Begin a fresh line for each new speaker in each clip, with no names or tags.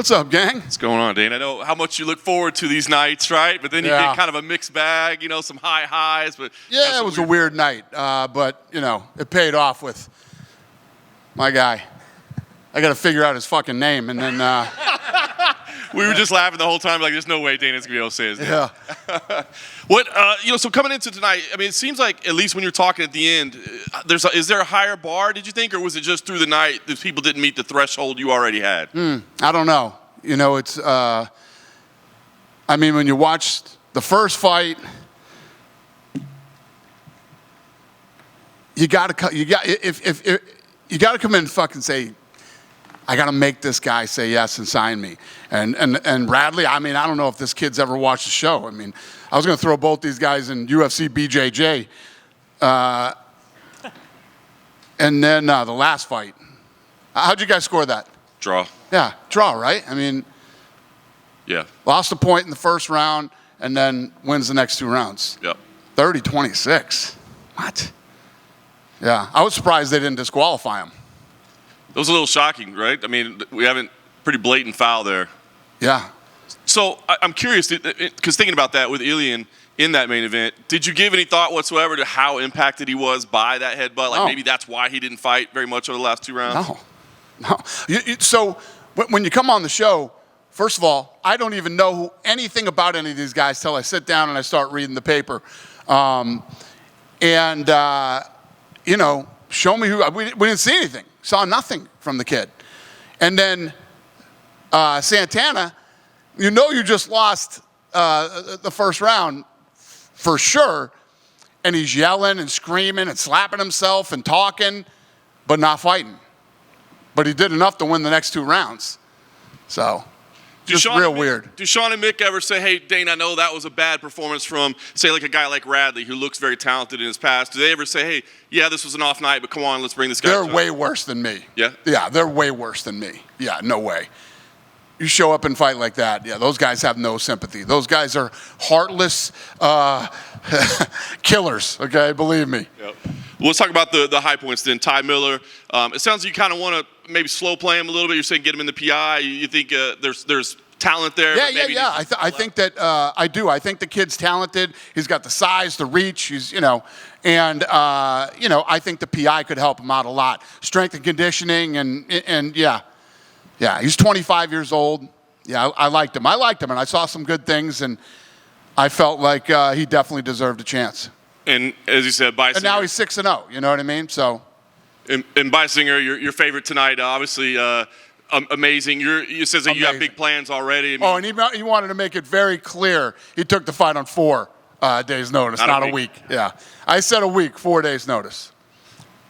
What's up, gang?
What's going on, Dane? I know how much you look forward to these nights, right? But then you get kind of a mixed bag, you know, some high highs. But
yeah, it was a weird night. But, you know, it paid off with my guy. I got to figure out his fucking name. And then
we were just laughing the whole time, like, there's no way Dana's going to be able to say his name.
Yeah.
So coming into tonight, I mean, it seems like, at least when you're talking at the end, is there a higher bar, did you think? Or was it just through the night that people didn't meet the threshold you already had?
I don't know. You know, it's, I mean, when you watch the first fight, you got to come in and fucking say, I got to make this guy say yes and sign me. And Bradley, I mean, I don't know if this kid's ever watched the show. I mean, I was going to throw both these guys in UFC BJJ. And then the last fight. How'd you guys score that?
Draw.
Yeah, draw, right? I mean,
yeah.
Lost a point in the first round and then wins the next two rounds.
Yep.
30-26. What? Yeah, I was surprised they didn't disqualify him.
It was a little shocking, right? I mean, we haven't pretty blatant foul there.
Yeah.
So I'm curious, because thinking about that with Ilian in that main event, did you give any thought whatsoever to how impacted he was by that headbutt? Like maybe that's why he didn't fight very much over the last two rounds?
No. So when you come on the show, first of all, I don't even know anything about any of these guys till I sit down and I start reading the paper. You know, show me who. We didn't see anything. Saw nothing from the kid. And then Santana, you know you just lost the first round for sure. And he's yelling and screaming and slapping himself and talking, but not fighting. But he did enough to win the next two rounds. So, just real weird.
Do Sean and Mick ever say, hey, Dane, I know that was a bad performance from, say, like a guy like Radley, who looks very talented in his past. Do they ever say, hey, yeah, this was an off night, but come on, let's bring this guy
They're way worse than me.
Yeah?
Yeah, they're way worse than me. Yeah, no way. You show up and fight like that, yeah, those guys have no sympathy. Those guys are heartless killers, okay? Believe me.
Yep. Well, let's talk about the high points then. Ty Miller, it sounds like you kind of want to maybe slow play him a little bit. You're saying get him in the PI. You think there's talent there?
Yeah. I think that I do. I think the kid's talented. He's got the size, the reach. He's, you know, and I think the PI could help him out a lot. Strength and conditioning, and yeah. He's 25 years old. Yeah, I liked him. And I saw some good things, and I felt like he definitely deserved a chance.
And as you said, Beisinger.
And now he's 6-0. You know what I mean? So.
And Beisinger, your favorite tonight, obviously amazing. You says that you have big plans already.
I mean, and he wanted to make it very clear he took the fight on 4 days' notice, not a week. Yeah, I said a week, 4 days' notice.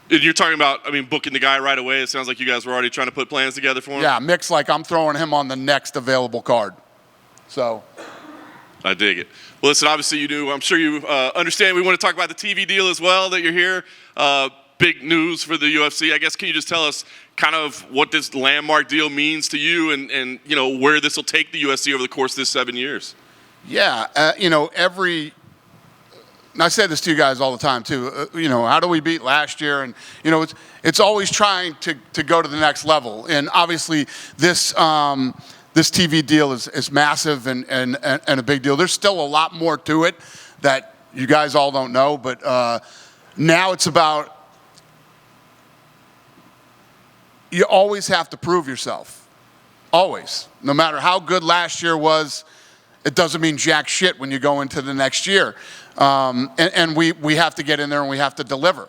And you're talking about, I mean, booking the guy right away. It sounds like you guys were already trying to put plans together for him.
Yeah, Mick's like, I'm throwing him on the next available card. So.
I dig it. Well, listen, obviously you do. I'm sure you understand. We want to talk about the TV deal as well, that you're here. Big news for the UFC. I guess, can you just tell us kind of what this landmark deal means to you and you know, where this will take the UFC over the course of this 7 years?
Yeah, you know, and I say this to you guys all the time too, you know, how do we beat last year? And, you know, it's always trying to go to the next level. And obviously this TV deal is massive and a big deal. There's still a lot more to it that you guys all don't know, but now it's about, you always have to prove yourself. Always. No matter how good last year was, it doesn't mean jack shit when you go into the next year. And we have to get in there and we have to deliver.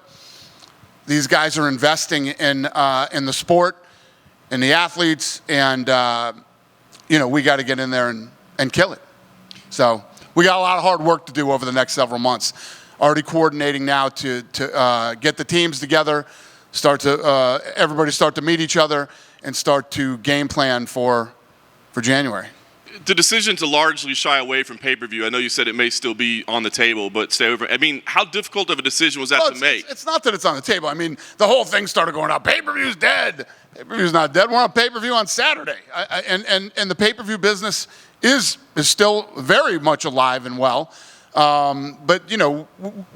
These guys are investing in the sport, in the athletes, and you know, we got to get in there and kill it. So we got a lot of hard work to do over the next several months. Already coordinating now to get the teams together, everybody start to meet each other, and start to game plan for January.
The decision to largely shy away from pay-per-view, I know you said it may still be on the table, but stay over. I mean, how difficult of a decision was that to make?
It's not that it's on the table. I mean, the whole thing started going out, pay-per-view's dead. Pay-per-view's not dead. We're on pay-per-view on Saturday. And the pay-per-view business is still very much alive and well. But, you know,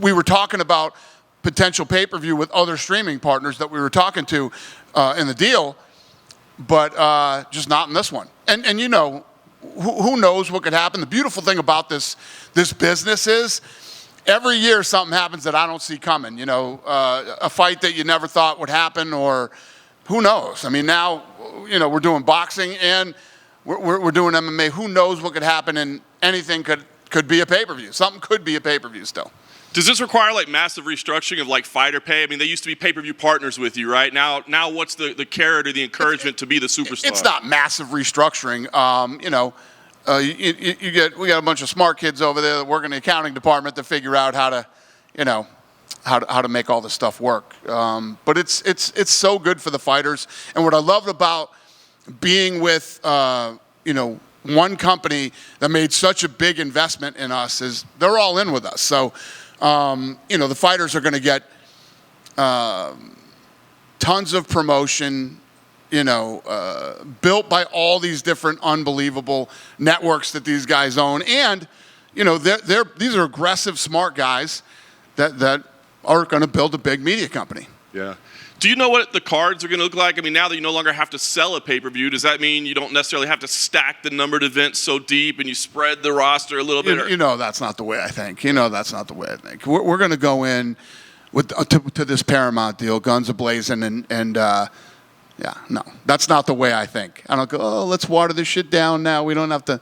we were talking about potential pay-per-view with other streaming partners that we were talking to in the deal, but just not in this one. and you know, who knows what could happen. The beautiful thing about this business is every year something happens that I don't see coming. You know, a fight that you never thought would happen, or who knows? I mean, now, you know, we're doing boxing and we're doing MMA. Who knows what could happen, and anything could be a pay-per-view. Something could be a pay-per-view still.
Does this require like massive restructuring of like fighter pay? I mean, they used to be pay-per-view partners with you, right? Now what's the carrot or the encouragement to be the superstar?
It's not massive restructuring. You know, we got a bunch of smart kids over there that work in the accounting department to figure out how to, you know, how to make all this stuff work. But it's so good for the fighters. And what I loved about being with, you know, one company that made such a big investment in us is they're all in with us. So, you know, the fighters are going to get tons of promotion, you know, built by all these different unbelievable networks that these guys own. And, you know, these are aggressive, smart guys that are going to build a big media company.
Yeah. Do you know what the cards are going to look like? I mean, now that you no longer have to sell a pay-per-view, does that mean you don't necessarily have to stack the numbered events so deep and you spread the roster a little bit?
You know, that's not the way I think. You know, that's not the way I think. We're going to go in with to this Paramount deal, guns a-blazing, and yeah, no, that's not the way I think. I don't go, oh, let's water this shit down now. We don't have to,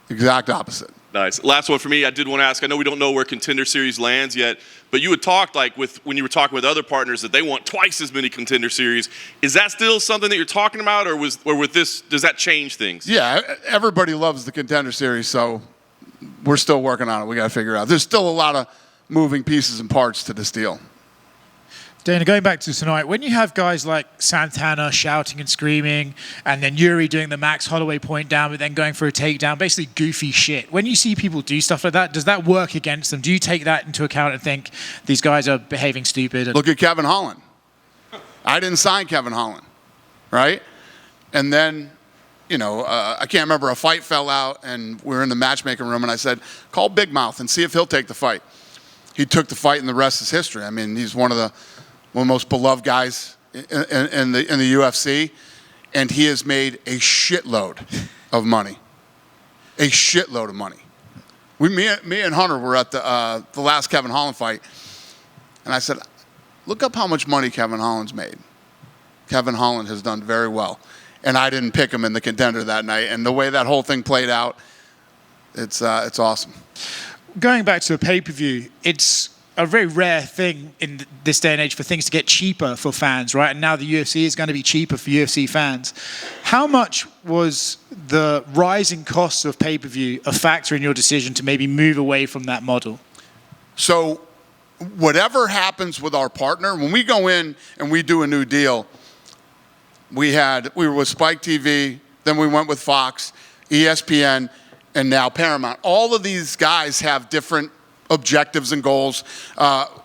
exact opposite.
Nice. Last one for me. I did want to ask, I know we don't know where Contender Series lands yet, but you had talked like when you were talking with other partners that they want twice as many Contender Series. Is that still something that you're talking about, or with this, does that change things?
Yeah, everybody loves the Contender Series, so we're still working on it. We got to figure it out. There's still a lot of moving pieces and parts to this deal.
Dana, going back to tonight, when you have guys like Santana shouting and screaming, and then Yuri doing the Max Holloway point down, but then going for a takedown, basically goofy shit. When you see people do stuff like that, does that work against them? Do you take that into account and think these guys are behaving stupid?
Look at Kevin Holland. I didn't sign Kevin Holland, right? And then, you know, I can't remember, a fight fell out, and we were in the matchmaking room, and I said, call Big Mouth and see if he'll take the fight. He took the fight, and the rest is history. I mean, he's one of the most beloved guys in the UFC, and he has made a shitload of money. A shitload of money. Me and Hunter were at the last Kevin Holland fight, and I said, look up how much money Kevin Holland's made. Kevin Holland has done very well, and I didn't pick him in the contender that night, and the way that whole thing played out, it's awesome.
Going back to a pay-per-view, it's a very rare thing in this day and age for things to get cheaper for fans, right? And now the UFC is going to be cheaper for UFC fans. How much was the rising costs of pay-per-view a factor in your decision to maybe move away from that model?
So whatever happens with our partner, when we go in and we do a new deal, we were with Spike TV, then we went with Fox, ESPN, and now Paramount. All of these guys have different objectives and goals,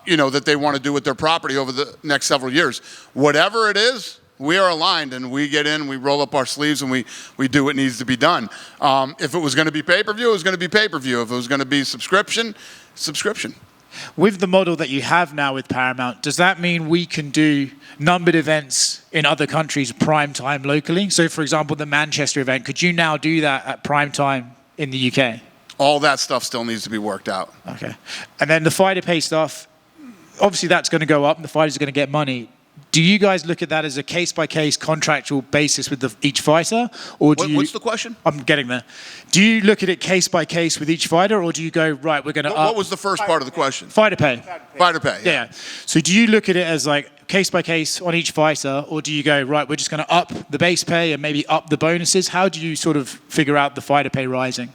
you know, that they want to do with their property over the next several years. Whatever it is, we are aligned, and we get in, we roll up our sleeves, and we do what needs to be done. If it was going to be pay-per-view, it was going to be pay-per-view. If it was going to be subscription.
With the model that you have now with Paramount, does that mean we can do numbered events in other countries prime time locally? So, for example, the Manchester event, could you now do that at prime time in the UK?
All that stuff still needs to be worked out.
Okay. And then the fighter pay stuff, obviously that's going to go up and the fighters are going to get money. Do you guys look at that as a case-by-case contractual basis with each fighter? Or do
What's the question?
I'm getting there. Do you look at it case-by-case with each fighter, or do you go, right, we're going to
What was the first part of the question?
Fighter pay.
Fighter pay,
Yeah. So do you look at it as like case-by-case on each fighter, or do you go, right, we're just going to up the base pay and maybe up the bonuses? How do you sort of figure out the fighter pay rising?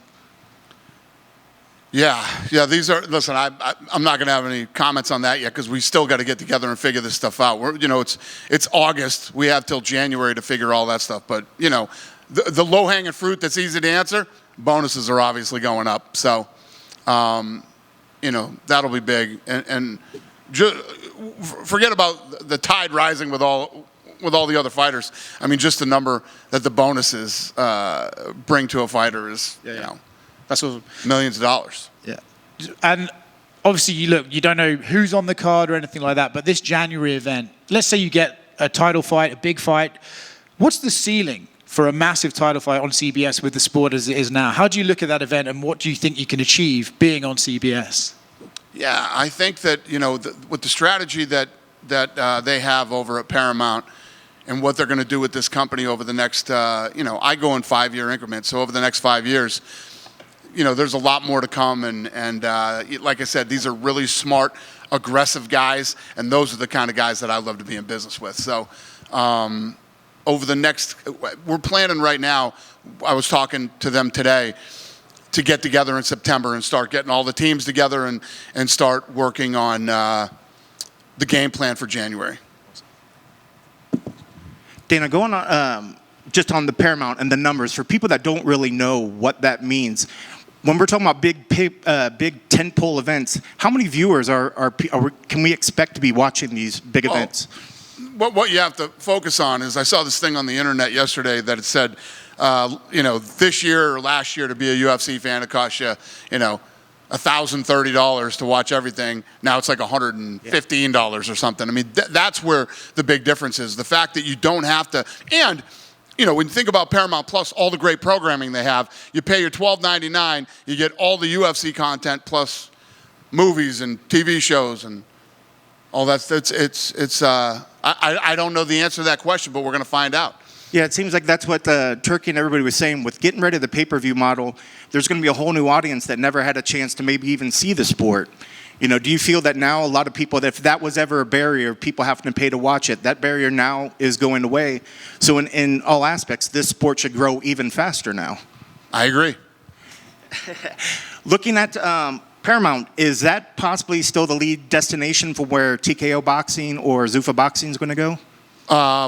Yeah. Listen, I'm not going to have any comments on that yet because we still got to get together and figure this stuff out. It's August. We have till January to figure all that stuff. But, you know, the low-hanging fruit that's easy to answer, bonuses are obviously going up. So, you know, that'll be big. And forget about the tide rising with all the other fighters. I mean, just the number that the bonuses bring to a fighter is, you know, that's millions of dollars.
Yeah. And obviously, you don't know who's on the card or anything like that, but this January event, let's say you get a title fight, a big fight, what's the ceiling? for a massive title fight on CBS with the sport as it is now. How do you look at that event, and what do you think you can achieve being on CBS?
Yeah, I think that, with the strategy that they have over at Paramount and what they're going to do with this company over the next, I go in 5-year increments. So over the next 5 years, there's a lot more to come. And like I said, these are really smart, aggressive guys. And those are the kind of guys that I love to be in business with. So over the next, we're planning right now, I was talking to them today, to get together in September and start getting all the teams together and start working on the game plan for January.
Dana, going on just on the Paramount and the numbers, for people that don't really know what that means, when we're talking about big tentpole events, how many viewers can we expect to be watching these big events?
What you have to focus on is, I saw this thing on the internet yesterday that it said, this year or last year to be a UFC fan, it cost you, $1,030 to watch everything. Now it's like $115 or something. I mean, that's where the big difference is. The fact that you don't have to, and when you think about Paramount Plus, all the great programming they have, you pay your $12.99, you get all the UFC content plus movies and TV shows and all that. I don't know the answer to that question, but we're going to find out.
Yeah, it seems like that's what Turkey and everybody was saying. With getting rid of the pay-per-view model, there's going to be a whole new audience that never had a chance to maybe even see the sport. Do you feel that now a lot of people, if that was ever a barrier, people having to pay to watch it, that barrier now is going away? So in all aspects, this sport should grow even faster now.
I agree.
Looking at Paramount, is that possibly still the lead destination for where TKO Boxing or Zuffa Boxing is going to go?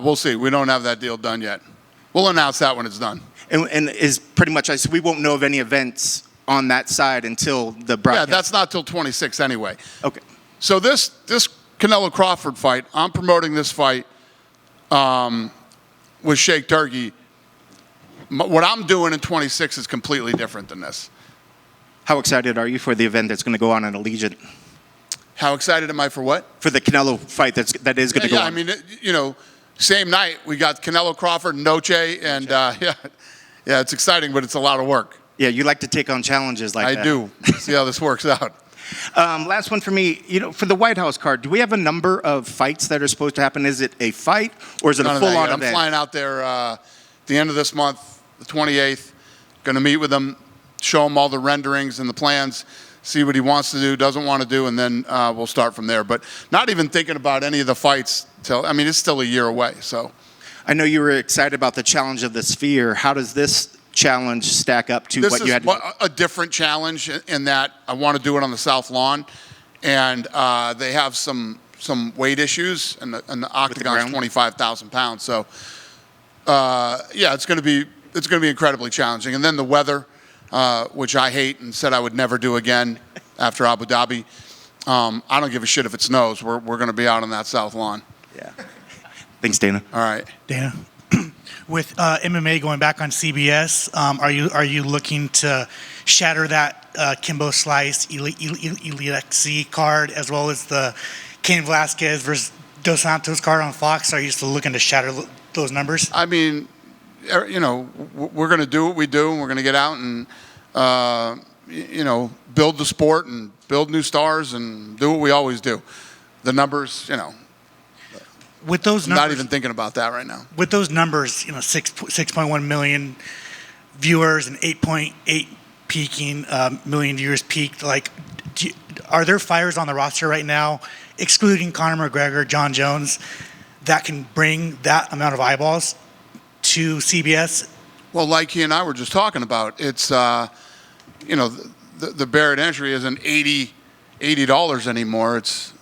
We'll see. We don't have that deal done yet. We'll announce that when it's done.
And is pretty much, so we won't know of any events on that side until the broadcast?
Yeah, that's not till 26 anyway.
Okay.
So this Canelo Crawford fight, I'm promoting this fight with Sheikh Turkey. What I'm doing in 26 is completely different than this.
How excited are you for the event that's going to go on at Allegiant?
How excited am I for what?
For the Canelo fight that is going to go on.
I mean, same night we got Canelo Crawford and Noche, and yeah, it's exciting, but it's a lot of work.
Yeah, you like to take on challenges like that.
I do. See how this works out.
Last one for me. For the White House card, do we have a number of fights that are supposed to happen? Is it a fight or is it a full-on event?
I'm flying out there at the end of this month, the 28th. Going to meet with him, show him all the renderings and the plans, see what he wants to do, doesn't want to do, and then we'll start from there. But not even thinking about any of the fights it's still a year away. So, I
know you were excited about the challenge of the Sphere. How does this challenge stack up to what you had?
This is a different challenge in that I want to do it on the South Lawn, and they have some weight issues, and the octagon's 25,000 pounds. So, it's going to be incredibly challenging. And then the weather, which I hate and said I would never do again after Abu Dhabi. I don't give a shit if it snows. We're going to be out on that South Lawn.
Yeah. Thanks, Dana.
All right.
Dana, with MMA going back on CBS, are you looking to shatter that Kimbo Slice Elixi card as well as the Cain Velasquez versus Dos Santos card on Fox? Are you still looking to shatter those numbers?
I mean, we're going to do what we do, and we're going to get out and build the sport and build new stars and do what we always do. The numbers,
with those numbers,
not even thinking about that right now.
With those numbers, 6.1 million viewers and 8.8 peaking million viewers peaked. Like, are there fighters on the roster right now, excluding Conor McGregor, John Jones, that can bring that amount of eyeballs to CBS?
Well, like he and I were just talking about, it's the Barrett entry isn't $80 anymore. It's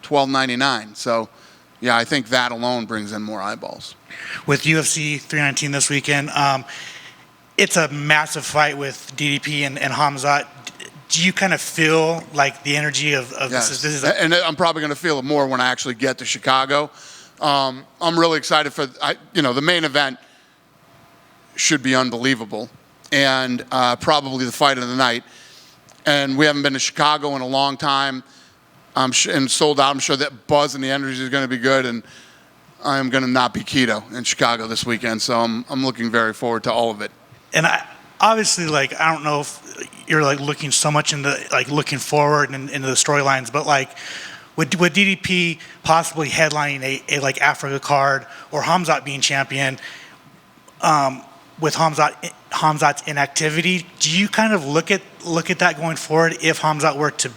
$12.99. So. Yeah, I think that alone brings in more eyeballs.
With UFC 319 this weekend, it's a massive fight with DDP and Khamzat. Do you kind of feel like the energy of
yes.
this?
And I'm probably going to feel it more when I actually get to Chicago. I'm really excited for, the main event should be unbelievable, and probably the fight of the night. And we haven't been to Chicago in a long time. And sold out. I'm sure that buzz and the energy is going to be good, and I am going to not be keto in Chicago this weekend, so I'm looking very forward to all of it.
And obviously, like, I don't know if you're like looking so much into like looking forward and into the storylines, but like, would DDP possibly headlining a like Africa card or Khamzat being champion? With Khamzat's inactivity, do you kind of look at that going forward if Khamzat were to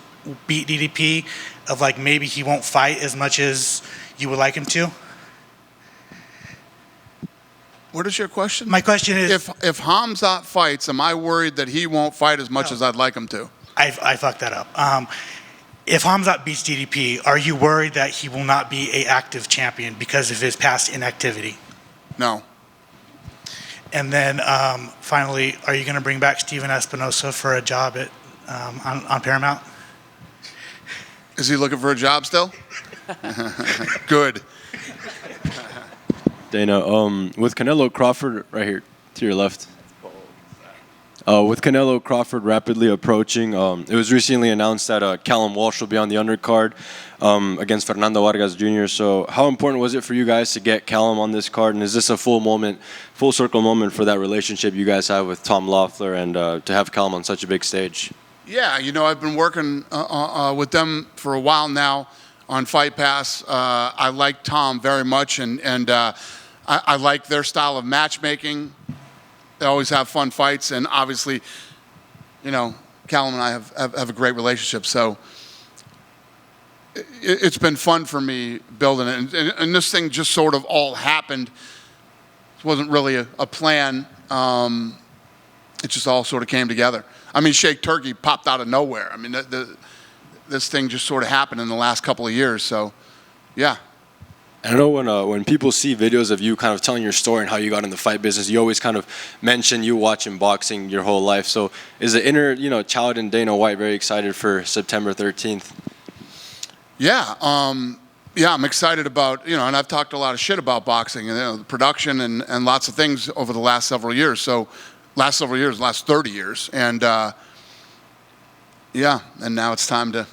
beat DDP, of like maybe he won't fight as much as you would like him to?
What is your question?
My question is,
if Khamzat fights, am I worried that he won't fight as much as I'd like him to?
I fucked that up. If Khamzat beats DDP, are you worried that he will not be a active champion because of his past inactivity?
No.
And then finally, are you going to bring back Steven Espinosa for a job at on Paramount?
Is he looking for a job still? Good.
Dana, with Canelo Crawford right here to your left. With Canelo Crawford rapidly approaching, it was recently announced that Callum Walsh will be on the undercard against Fernando Vargas Jr. So how important was it for you guys to get Callum on this card? And is this a full circle moment for that relationship you guys have with Tom Loeffler and to have Callum on such a big stage?
Yeah, you know, I've been working with them for a while now on Fight Pass. I like Tom very much, and I like their style of matchmaking. They always have fun fights, and obviously, you know, Callum and I have a great relationship. So it's been fun for me building it, and this thing just sort of all happened. It wasn't really a plan. It just all sort of came together. I mean, Shake Turkey popped out of nowhere. I mean, this thing just sort of happened in the last couple of years. So, yeah.
I know when people see videos of you kind of telling your story and how you got in the fight business, you always kind of mention you watching boxing your whole life. So is the inner, child in Dana White very excited for September 13th?
Yeah. I'm excited about, and I've talked a lot of shit about boxing and the production and lots of things over the last several years. So last 30 years. And, and now it's time to...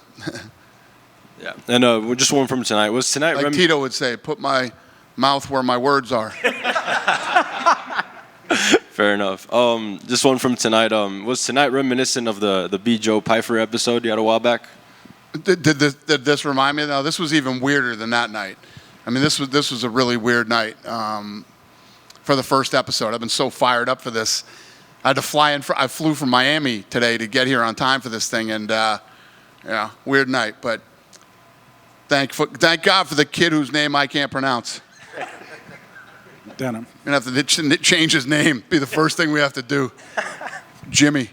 Yeah, and just one from tonight. Was tonight
like Tito would say, put my mouth where my words are.
Fair enough. Just one from tonight. Was tonight reminiscent of the B. Joe Pyfer episode you had a while back?
Did this remind me? No, this was even weirder than that night. I mean, this was a really weird night for the first episode. I've been so fired up for this. I had to fly in. I flew from Miami today to get here on time for this thing, and weird night, but. Thank God for the kid whose name I can't pronounce.
Denim.
We're going to have to change his name. Be the first thing we have to do. Jimmy.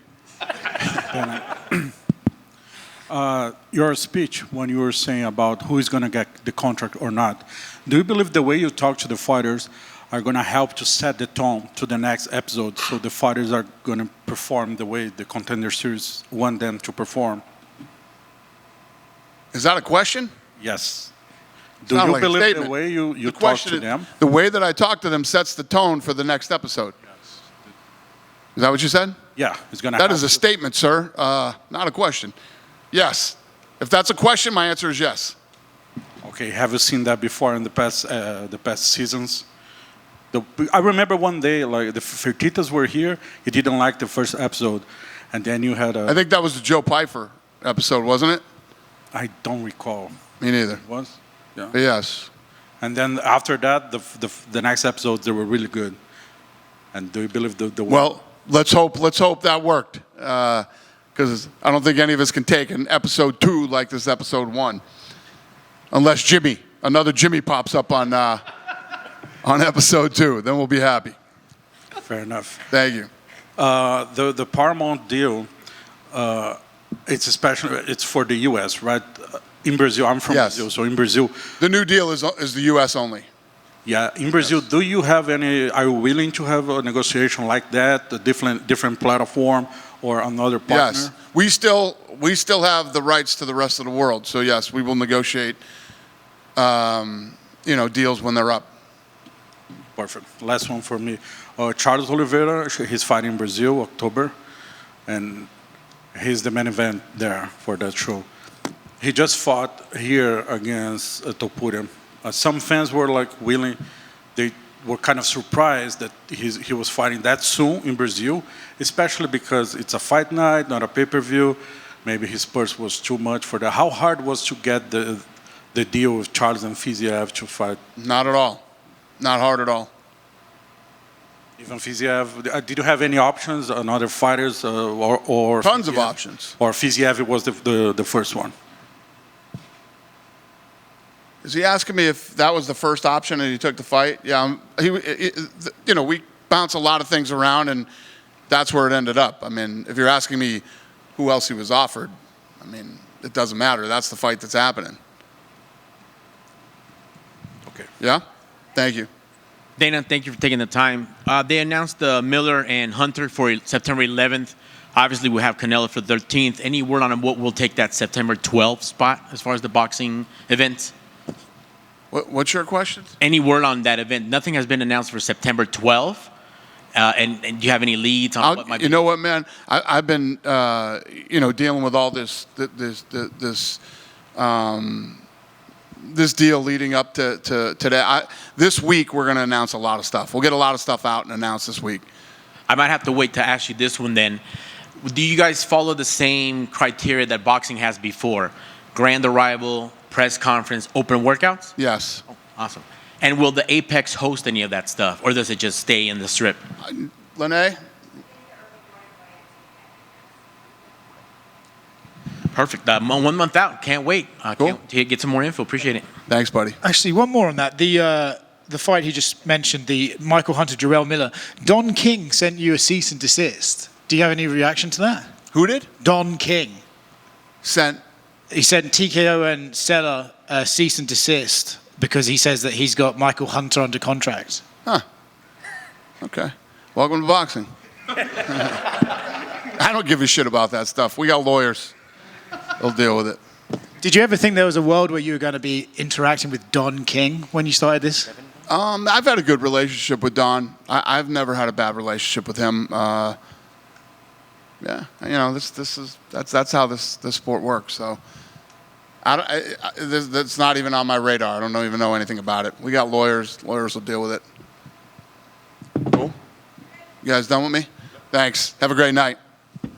Your speech when you were saying about who is going to get the contract or not, do you believe the way you talk to the fighters are going to help to set the tone to the next episode so the fighters are going to perform the way the Contender Series want them to perform?
Is that a question?
Yes. Do you believe the way you talk to them?
The way that I talk to them sets the tone for the next episode. Yes. Is that what you said?
Yeah, it's going to.
That is a statement, sir. Not a question. Yes. If that's a question, my answer is yes.
Okay. Have you seen that before in the past seasons? I remember one day, like the Fertitas were here. You didn't like the first episode, and then you had
I think that was the Joe Pyfer episode, wasn't it?
I don't recall.
Me neither.
It was? Yeah.
But yes.
And then after that, the next episodes, they were really good. And do you believe the
Well, let's hope that worked. Because I don't think any of us can take an episode 2 like this episode 1. Unless another Jimmy pops up on episode 2. Then we'll be happy.
Fair enough.
Thank you.
The Paramount deal, it's for the U.S., right? In Brazil, I'm from Brazil, so in Brazil.
The new deal is the U.S. only.
Yeah, in Brazil, do you have are you willing to have a negotiation like that, a different platform or another partner?
Yes, we still have the rights to the rest of the world. So yes, we will negotiate, deals when they're up.
Perfect. Last one for me. Charles Oliveira, he's fighting in Brazil, October, and he's the main event there for that show. He just fought here against Topuria Some fans were like willing, they were kind of surprised that he was fighting that soon in Brazil, especially because it's a fight night, not a pay-per-view. Maybe his purse was too much for that. How hard was to get the deal with Charles and Fiziev to fight?
Not at all. Not hard at all.
Even Fiziev, did you have any options on other fighters or
Tons of
Fiziev?
options.
Or Fiziev was the first one?
Is he asking me if that was the first option and he took the fight? Yeah, we bounce a lot of things around, and that's where it ended up. I mean, if you're asking me who else he was offered, I mean, it doesn't matter. That's the fight that's happening.
Okay.
Yeah? Thank you.
Dana, thank you for taking the time. They announced Miller and Hunter for September 11th. Obviously, we have Canelo for the 13th. Any word on what will take that September 12th spot as far as the boxing events?
What's your question?
Any word on that event? Nothing has been announced for September 12th. And do you have any leads on what might be?
You know what, man? I've been, dealing with all this deal leading up to today. This week, we're going to announce a lot of stuff. We'll get a lot of stuff out and announce this week.
I might have to wait to ask you this one then. Do you guys follow the same criteria that boxing has before? Grand arrival, press conference, open workouts?
Yes.
Oh, awesome. And will the Apex host any of that stuff, or does it just stay in the Strip?
Lene?
Perfect. 1 month out. Can't wait.
Cool.
Can't get some more info. Appreciate it.
Thanks, buddy.
Actually, one more on that. The fight he just mentioned, the Michael Hunter, Jarrell Miller. Don King sent you a cease and desist. Do you have any reaction to that?
Who did?
Don King.
He
sent TKO and Stella a cease and desist because he says that he's got Michael Hunter under contract.
Huh. Okay. Welcome to boxing. I don't give a shit about that stuff. We got lawyers. They'll deal with it.
Did you ever think there was a world where you were going to be interacting with Don King when you started this?
I've had a good relationship with Don. I've never had a bad relationship with him. Yeah, that's how this sport works. So, that's not even on my radar. I don't even know anything about it. We got lawyers. Lawyers will deal with it. Cool. You guys done with me? Thanks. Have a great night.